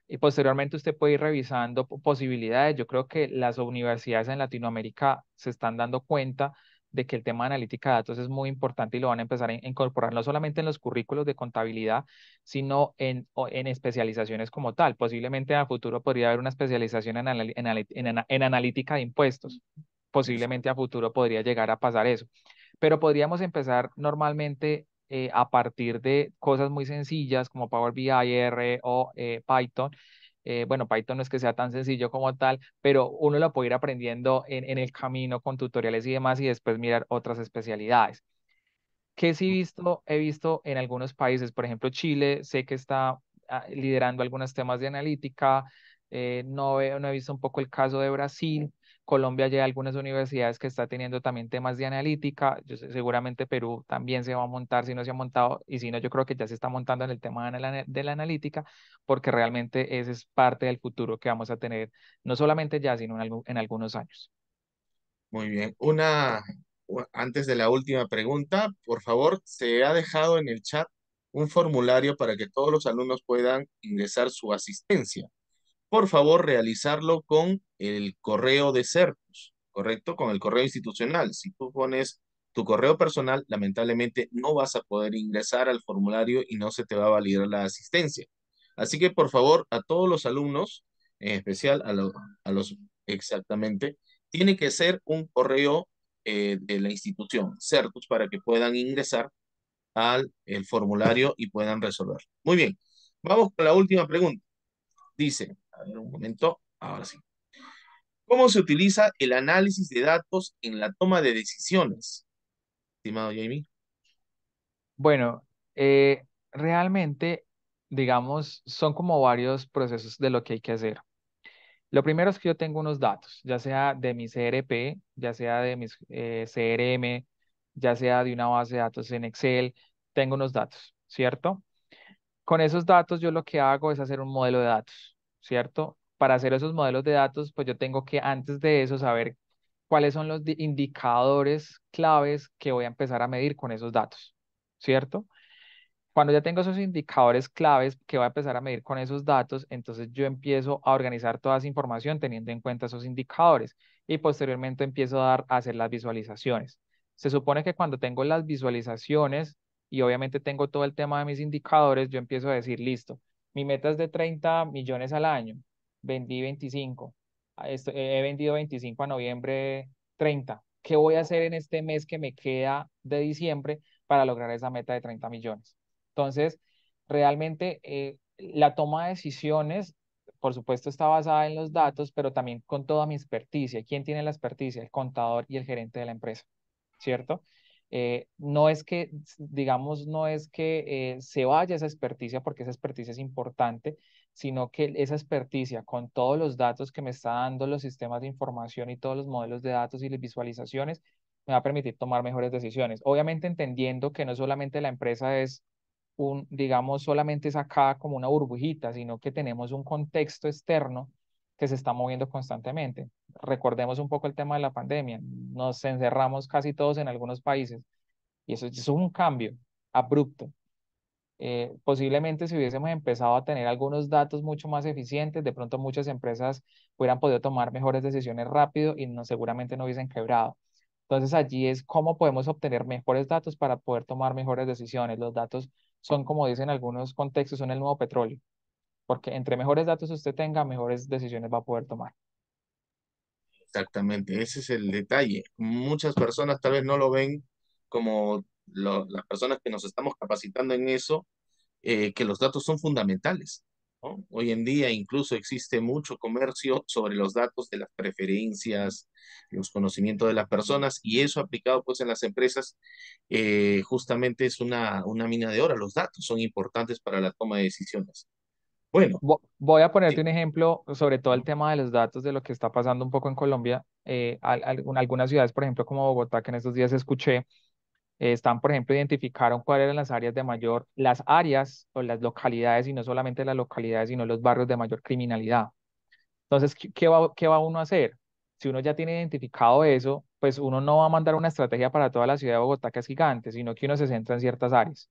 Speaker 3: Y posteriormente usted puede ir revisando posibilidades. Yo creo que las universidades en Latinoamérica se están dando cuenta de que el tema de analítica de datos es muy importante y lo van a empezar a incorporar no solamente en los currículos de contabilidad, sino en especializaciones como tal. Posiblemente a futuro podría haber una especialización en analítica de impuestos. Posiblemente a futuro podría llegar a pasar eso. Pero podríamos empezar normalmente a partir de cosas muy sencillas como Power BI, R o Python. Bueno, Python no es que sea tan sencillo como tal, pero uno lo puede ir aprendiendo en el camino con tutoriales y demás y después mirar otras especialidades. ¿Qué sí he visto en algunos países? Por ejemplo, Chile, sé que está liderando algunos temas de analítica. No he visto un poco el caso de Brasil. Colombia ya hay algunas universidades que está teniendo también temas de analítica. Seguramente Perú también se va a montar, si no se ha montado, y si no, yo creo que ya se está montando en el tema de la analítica, porque realmente ese es parte del futuro que vamos a tener, no solamente ya, sino en algunos años.
Speaker 1: Muy bien. Antes de la última pregunta, por favor, se ha dejado en el chat un formulario para que todos los alumnos puedan ingresar su asistencia. Por favor, realizarlo con el correo de Certus, ¿correcto? Con el correo institucional. Si tú pones tu correo personal, lamentablemente no vas a poder ingresar al formulario y no se te va a validar la asistencia. Así que, por favor, a todos los alumnos, en especial a los exactamente, tiene que ser un correo de la institución, Certus, para que puedan ingresar al el formulario y puedan resolver. Muy bien, vamos con la última pregunta. Dice, a ver un momento, ahora sí. ¿Cómo se utiliza el análisis de datos en la toma de decisiones, estimado Jamie?
Speaker 3: Bueno, realmente, digamos, son como varios procesos de lo que hay que hacer. Lo primero es que yo tengo unos datos, ya sea de mi CRP, ya sea de mis CRM, ya sea de una base de datos en Excel, tengo unos datos, ¿cierto? Con esos datos yo lo que hago es hacer un modelo de datos, ¿cierto? Para hacer esos modelos de datos, pues yo tengo que antes de eso saber cuáles son los indicadores claves que voy a empezar a medir con esos datos, ¿cierto? Cuando ya tengo esos indicadores claves que voy a empezar a medir con esos datos, entonces yo empiezo a organizar toda esa información teniendo en cuenta esos indicadores y posteriormente empiezo a hacer las visualizaciones. Se supone que cuando tengo las visualizaciones y obviamente tengo todo el tema de mis indicadores, yo empiezo a decir, listo, mi meta es de 30 millones al año, vendí 25, he vendido 25 a noviembre 30. ¿Qué voy a hacer en este mes que me queda de diciembre para lograr esa meta de 30 millones? Entonces, realmente la toma de decisiones, por supuesto, está basada en los datos, pero también con toda mi experticia. ¿Quién tiene la experticia? El contador y el gerente de la empresa, ¿cierto? No es que, digamos, no es que se vaya esa experticia, porque esa experticia es importante, sino que esa experticia con todos los datos que me está dando los sistemas de información y todos los modelos de datos y las visualizaciones, me va a permitir tomar mejores decisiones. Obviamente entendiendo que no solamente la empresa es digamos, solamente es acá como una burbujita, sino que tenemos un contexto externo que se está moviendo constantemente. Recordemos un poco el tema de la pandemia. Nos encerramos casi todos en algunos países y eso es un cambio abrupto. Posiblemente si hubiésemos empezado a tener algunos datos mucho más eficientes, de pronto muchas empresas hubieran podido tomar mejores decisiones rápido y no, seguramente no hubiesen quebrado. Entonces allí es cómo podemos obtener mejores datos para poder tomar mejores decisiones. Los datos son, como dicen algunos contextos, son el nuevo petróleo, porque entre mejores datos usted tenga, mejores decisiones va a poder tomar.
Speaker 1: Exactamente, ese es el detalle. Muchas personas tal vez no lo ven como las personas que nos estamos capacitando en eso, que los datos son fundamentales, ¿no? Hoy en día incluso existe mucho comercio sobre los datos de las preferencias, los conocimientos de las personas y eso aplicado pues en las empresas justamente es una mina de oro. Los datos son importantes para la toma de decisiones. Bueno,
Speaker 3: Voy a ponerte
Speaker 1: sí,
Speaker 3: un ejemplo sobre todo el tema de los datos de lo que está pasando un poco en Colombia. Algunas ciudades, por ejemplo, como Bogotá, que en estos días escuché, están, por ejemplo, identificaron cuáles eran las áreas de mayor, las áreas o las localidades, y no solamente las localidades, sino los barrios de mayor criminalidad. Entonces, qué va uno a hacer? Si uno ya tiene identificado eso, pues uno no va a mandar una estrategia para toda la ciudad de Bogotá, que es gigante, sino que uno se centra en ciertas áreas.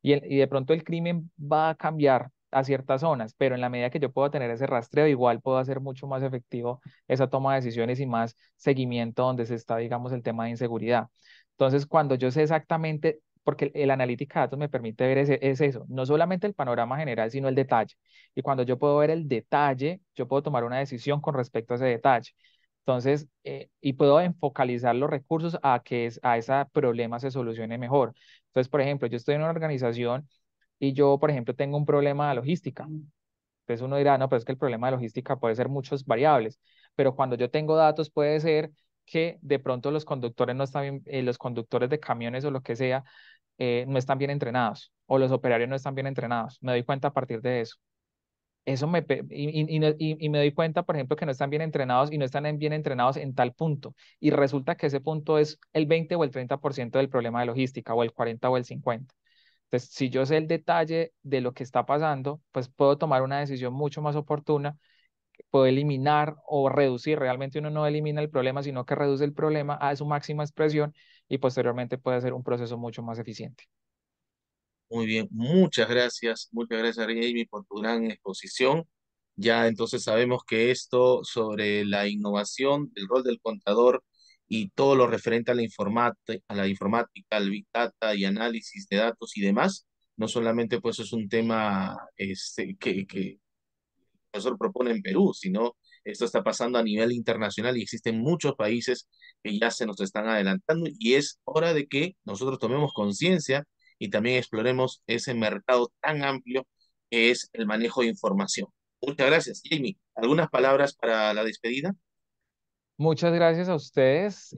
Speaker 3: Y de pronto el crimen va a cambiar, a ciertas zonas, pero en la medida que yo puedo tener ese rastreo, igual puedo hacer mucho más efectivo esa toma de decisiones y más seguimiento donde se está, digamos, el tema de inseguridad. Entonces, cuando yo sé exactamente, porque el analítica de datos me permite ver es eso, no solamente el panorama general, sino el detalle. Y cuando yo puedo ver el detalle, yo puedo tomar una decisión con respecto a ese detalle. Entonces, y puedo enfocalizar los recursos a que a ese problema se solucione mejor. Entonces, por ejemplo, yo estoy en una organización y yo, por ejemplo, tengo un problema de logística. Entonces uno dirá, no, pero es que el problema de logística puede ser muchas variables, pero cuando yo tengo datos puede ser que de pronto los conductores no están bien, los conductores de camiones o lo que sea, no están bien entrenados o los operarios no están bien entrenados. Me doy cuenta a partir de eso. Eso y me doy cuenta, por ejemplo, que no están bien entrenados y no están bien entrenados en tal punto. Y resulta que ese punto es el 20 o el 30% del problema de logística, o el 40 o el 50. Entonces, si yo sé el detalle de lo que está pasando, pues puedo tomar una decisión mucho más oportuna, puedo eliminar o reducir. Realmente uno no elimina el problema, sino que reduce el problema a su máxima expresión y posteriormente puede hacer un proceso mucho más eficiente.
Speaker 1: Muy bien, muchas gracias Jamie por tu gran exposición. Ya entonces sabemos que esto sobre la innovación, el rol del contador y todo lo referente a la informática, al Big Data y análisis de datos y demás, no solamente pues es un tema que profesor propone en Perú, sino esto está pasando a nivel internacional y existen muchos países que ya se nos están adelantando y es hora de que nosotros tomemos conciencia y también exploremos ese mercado tan amplio que es el manejo de información. Muchas gracias, Jamie. ¿Algunas palabras para la despedida?
Speaker 3: Muchas gracias a ustedes.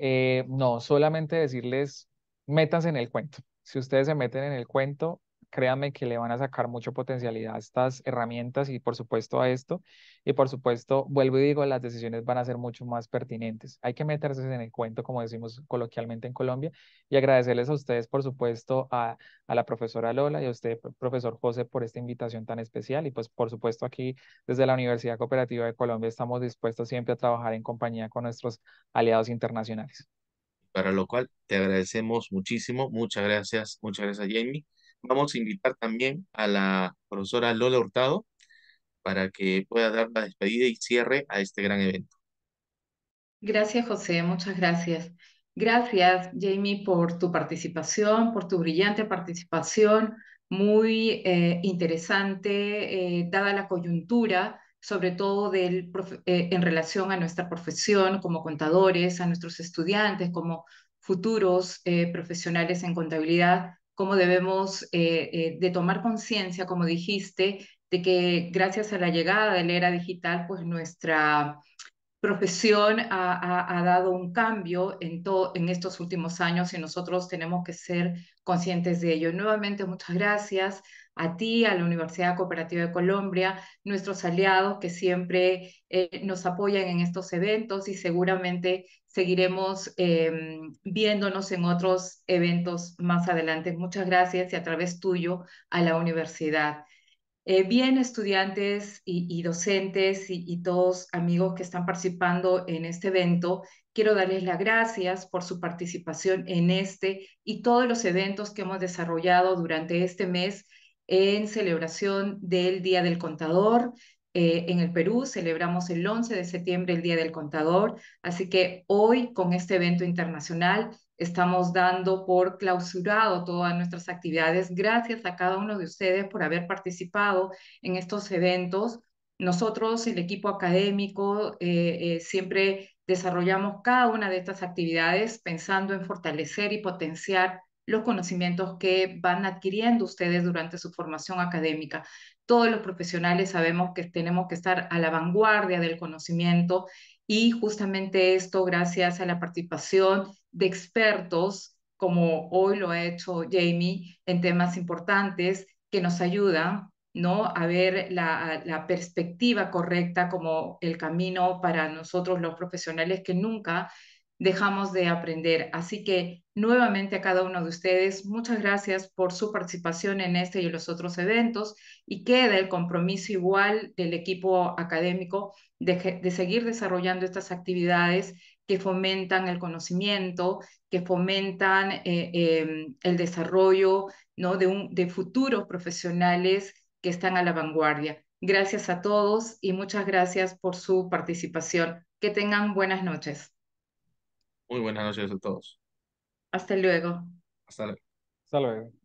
Speaker 3: No, solamente decirles, métanse en el cuento. Si ustedes se meten en el cuento, créanme que le van a sacar mucha potencialidad a estas herramientas y por supuesto a esto. Y por supuesto, vuelvo y digo, las decisiones van a ser mucho más pertinentes. Hay que meterse en el cuento, como decimos coloquialmente en Colombia, y agradecerles a ustedes, por supuesto, a la profesora Lola y a usted, profesor José, por esta invitación tan especial. Y pues, por supuesto, aquí desde la Universidad Cooperativa de Colombia estamos dispuestos siempre a trabajar en compañía con nuestros aliados internacionales.
Speaker 1: Para lo cual te agradecemos muchísimo. Muchas gracias, Jamie. Vamos a invitar también a la profesora Lola Hurtado para que pueda dar la despedida y cierre a este gran evento.
Speaker 2: Gracias, José, muchas gracias. Gracias, Jamie, por tu participación, por tu brillante participación, muy interesante, dada la coyuntura, sobre todo en relación a nuestra profesión como contadores, a nuestros estudiantes como futuros profesionales en contabilidad, cómo debemos de tomar conciencia, como dijiste, de que gracias a la llegada de la era digital, pues nuestra profesión ha dado un cambio en estos últimos años y nosotros tenemos que ser conscientes de ello. Nuevamente, muchas gracias a ti, a la Universidad Cooperativa de Colombia, nuestros aliados que siempre nos apoyan en estos eventos y seguramente seguiremos viéndonos en otros eventos más adelante. Muchas gracias y a través tuyo a la universidad. Bien, estudiantes y docentes y todos amigos que están participando en este evento, quiero darles las gracias por su participación en este y todos los eventos que hemos desarrollado durante este mes en celebración del Día del Contador. En el Perú celebramos el 11 de septiembre el Día del Contador, así que hoy con este evento internacional estamos dando por clausurado todas nuestras actividades. Gracias a cada uno de ustedes por haber participado en estos eventos. Nosotros, el equipo académico, siempre desarrollamos cada una de estas actividades pensando en fortalecer y potenciar los conocimientos que van adquiriendo ustedes durante su formación académica. Todos los profesionales sabemos que tenemos que estar a la vanguardia del conocimiento y justamente esto gracias a la participación de expertos, como hoy lo ha hecho Jamie, en temas importantes que nos ayudan, ¿no? A ver la perspectiva correcta como el camino para nosotros los profesionales que nunca dejamos de aprender. Así que nuevamente a cada uno de ustedes, muchas gracias por su participación en este y en los otros eventos y queda el compromiso igual del equipo académico de seguir desarrollando estas actividades que fomentan el conocimiento, que fomentan el desarrollo, ¿no? de futuros profesionales que están a la vanguardia. Gracias a todos y muchas gracias por su participación. Que tengan buenas noches.
Speaker 1: Muy buenas noches a todos.
Speaker 2: Hasta luego.
Speaker 1: Hasta luego.
Speaker 3: Hasta luego.